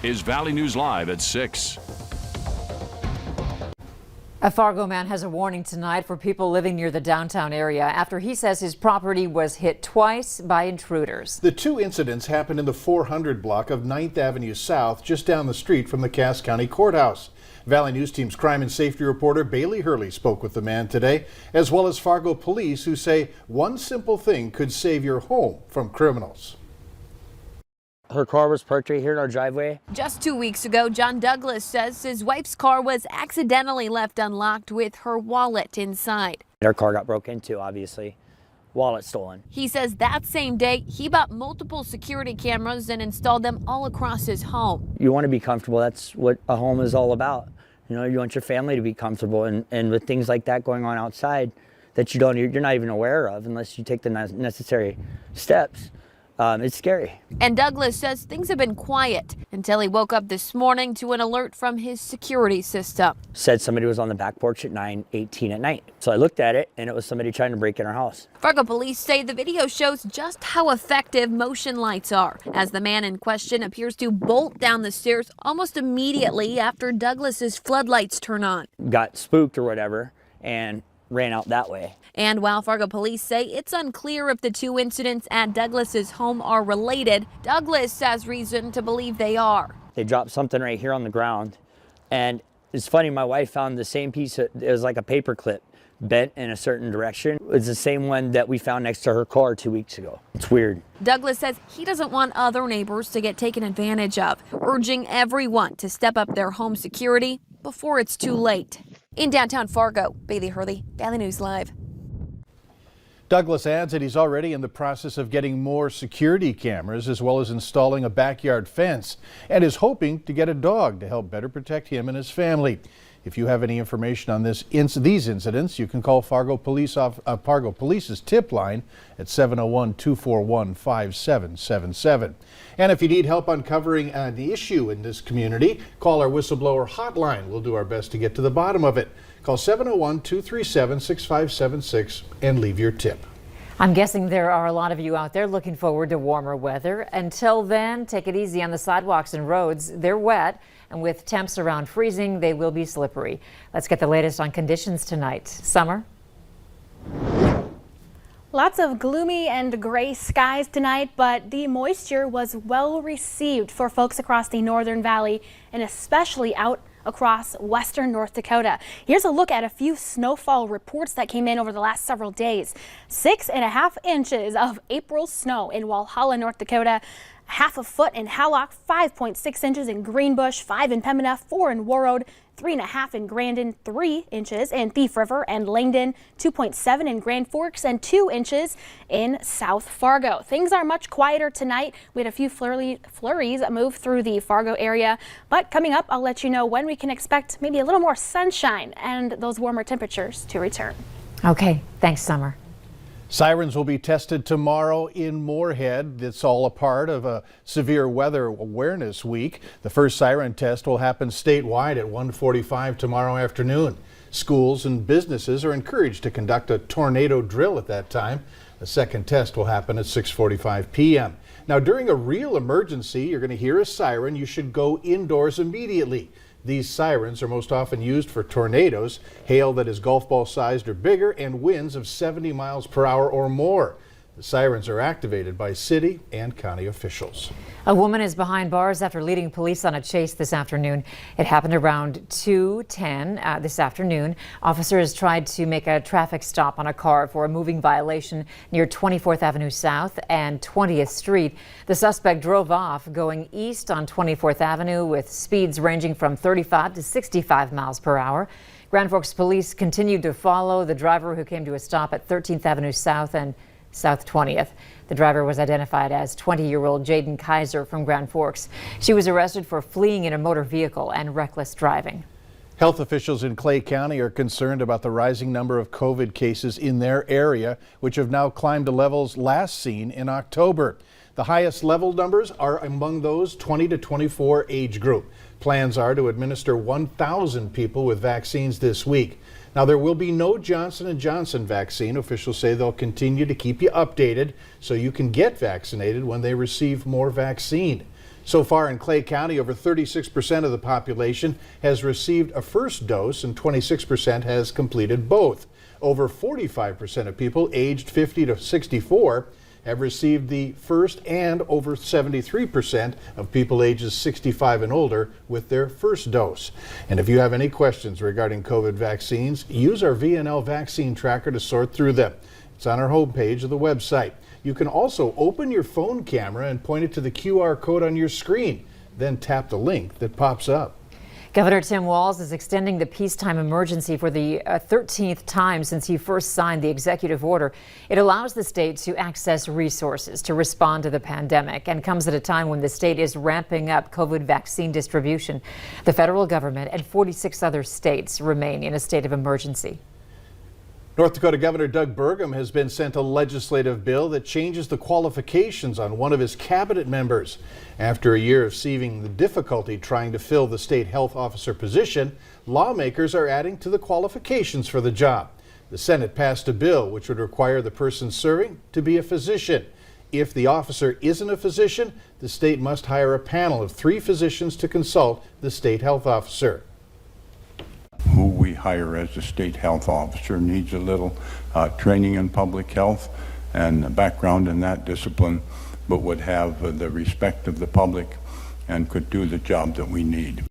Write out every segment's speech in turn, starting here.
is Valley News Live at 6. A Fargo man has a warning tonight for people living near the downtown area after he says his property was hit twice by intruders. The two incidents happened in the 400 block of 9th Avenue South, just down the street from the Cass County Courthouse. Valley News Team's crime and safety reporter Bailey Hurley spoke with the man today, as well as Fargo police, who say one simple thing could save your home from criminals. Her car was parked right here in our driveway. Just 2 weeks ago, John Douglas says his wife's car was accidentally left unlocked with her wallet inside. Our car got broke into, obviously. Wallet stolen. He says that same day, he bought multiple security cameras and installed them all across his home. You want to be comfortable. That's what a home is all about. You know, you want your family to be comfortable, and with things like that going on outside that you're not even aware of unless you take the necessary steps. It's scary. And Douglas says things have been quiet until he woke up this morning to an alert from his security system. Said somebody was on the back porch at 9:18 at night. So I looked at it, and it was somebody trying to break in our house. Fargo police say the video shows just how effective motion lights are, as the man in question appears to bolt down the stairs almost immediately after Douglas's floodlights turn on. Got spooked or whatever and ran out that way. And while Fargo police say it's unclear if the two incidents at Douglas's home are related, Douglas has reason to believe they are. They dropped something right here on the ground, and it's funny, my wife found the same piece. It was like a paper clip bent in a certain direction. It's the same one that we found next to her car 2 weeks ago. It's weird. Douglas says he doesn't want other neighbors to get taken advantage of, urging everyone to step up their home security before it's too late. In downtown Fargo, Bailey Hurley, Valley News Live. Douglas adds that he's already in the process of getting more security cameras as well as installing a backyard fence, and is hoping to get a dog to help better protect him and his family. If you have any information on these incidents, you can call Fargo Police's tip line at 701-241-5777. And if you need help uncovering an issue in this community, call our whistleblower hotline. We'll do our best to get to the bottom of it. Call 701-237-6576 and leave your tip. I'm guessing there are a lot of you out there looking forward to warmer weather. Until then, take it easy on the sidewalks and roads. They're wet, and with temps around freezing, they will be slippery. Let's get the latest on conditions tonight. Summer? Lots of gloomy and gray skies tonight, but the moisture was well received for folks across the Northern Valley and especially out across western North Dakota. Here's a look at a few snowfall reports that came in over the last several days. 6.5 inches of April snow in Walhalla, North Dakota. Half a foot in Hallock, 5.6 inches in Greenbush, 5 in Pembina, 4 in Warroad, 3.5 in Grandin, 3 inches in Thief River and Langdon, 2.7 in Grand Forks, and 2 inches in South Fargo. Things are much quieter tonight. We had a few flurries move through the Fargo area, but coming up, I'll let you know when we can expect maybe a little more sunshine and those warmer temperatures to return. Okay, thanks, Summer. Sirens will be tested tomorrow in Moorhead. It's all a part of a severe weather awareness week. The first siren test will happen statewide at 1:45 tomorrow afternoon. Schools and businesses are encouraged to conduct a tornado drill at that time. The second test will happen at 6:45 p.m. Now, during a real emergency, you're going to hear a siren. You should go indoors immediately. These sirens are most often used for tornadoes, hail that is golf ball sized or bigger, and winds of 70 miles per hour or more. The sirens are activated by city and county officials. A woman is behind bars after leading police on a chase this afternoon. It happened around 2:10 this afternoon. Officers tried to make a traffic stop on a car for a moving violation near 24th Avenue South and 20th Street. The suspect drove off going east on 24th Avenue with speeds ranging from 35 to 65 miles per hour. Grand Forks police continued to follow the driver, who came to a stop at 13th Avenue South and South 20th. The driver was identified as 20-year-old Jaden Kaiser from Grand Forks. She was arrested for fleeing in a motor vehicle and reckless driving. Health officials in Clay County are concerned about the rising number of COVID cases in their area, which have now climbed to levels last seen in October. The highest level numbers are among those 20 to 24 age group. Plans are to administer 1,000 people with vaccines this week. Now, there will be no Johnson & Johnson vaccine. Officials say they'll continue to keep you updated so you can get vaccinated when they receive more vaccine. So far in Clay County, over 36% of the population has received a first dose and 26% has completed both. Over 45% of people aged 50 to 64 have received the first, and over 73% of people ages 65 and older with their first dose. And if you have any questions regarding COVID vaccines, use our VNL vaccine tracker to sort through them. It's on our homepage of the website. You can also open your phone camera and point it to the QR code on your screen, then tap the link that pops up. Governor Tim Walz is extending the peacetime emergency for the 13th time since he first signed the executive order. It allows the state to access resources to respond to the pandemic and comes at a time when the state is ramping up COVID vaccine distribution. The federal government and 46 other states remain in a state of emergency. North Dakota Governor Doug Burgum has been sent a legislative bill that changes the qualifications on one of his cabinet members. After a year of seeing the difficulty trying to fill the state health officer position, lawmakers are adding to the qualifications for the job. The Senate passed a bill which would require the person serving to be a physician. If the officer isn't a physician, the state must hire a panel of 3 physicians to consult the state health officer. Who we hire as a state health officer needs a little training in public health and a background in that discipline, but would have the respect of the public and could do the job that we need.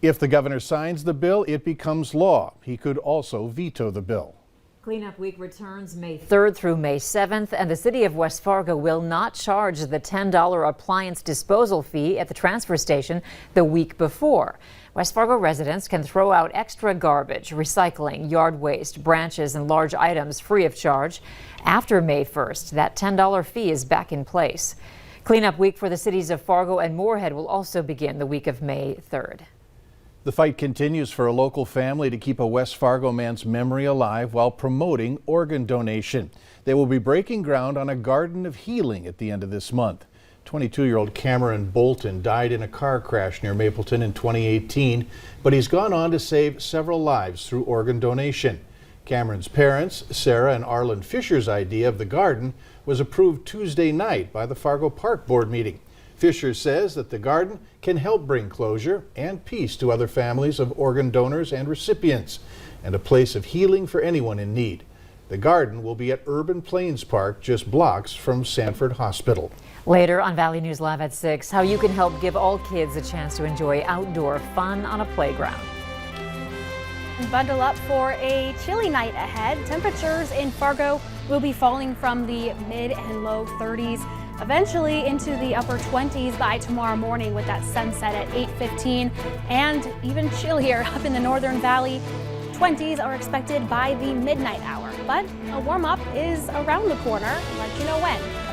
If the governor signs the bill, it becomes law. He could also veto the bill. Cleanup Week returns May 3rd through May 7th, and the city of West Fargo will not charge the $10 appliance disposal fee at the transfer station the week before. West Fargo residents can throw out extra garbage, recycling, yard waste, branches, and large items free of charge. After May 1st, that $10 fee is back in place. Cleanup Week for the cities of Fargo and Moorhead will also begin the week of May 3rd. The fight continues for a local family to keep a West Fargo man's memory alive while promoting organ donation. They will be breaking ground on a garden of healing at the end of this month. 22-year-old Cameron Bolton died in a car crash near Mapleton in 2018, but he's gone on to save several lives through organ donation. Cameron's parents, Sarah and Arlen Fisher's idea of the garden was approved Tuesday night by the Fargo Park Board meeting. Fisher says that the garden can help bring closure and peace to other families of organ donors and recipients, and a place of healing for anyone in need. The garden will be at Urban Plains Park, just blocks from Sanford Hospital. Later on Valley News Live at 6, how you can help give all kids a chance to enjoy outdoor fun on a playground. Bundle up for a chilly night ahead. Temperatures in Fargo will be falling from the mid and low 30s, eventually into the upper 20s by tomorrow morning with that sunset at 8:15, and even chillier up in the Northern Valley. 20s are expected by the midnight hour, but a warm up is around the corner. I'll let you know when.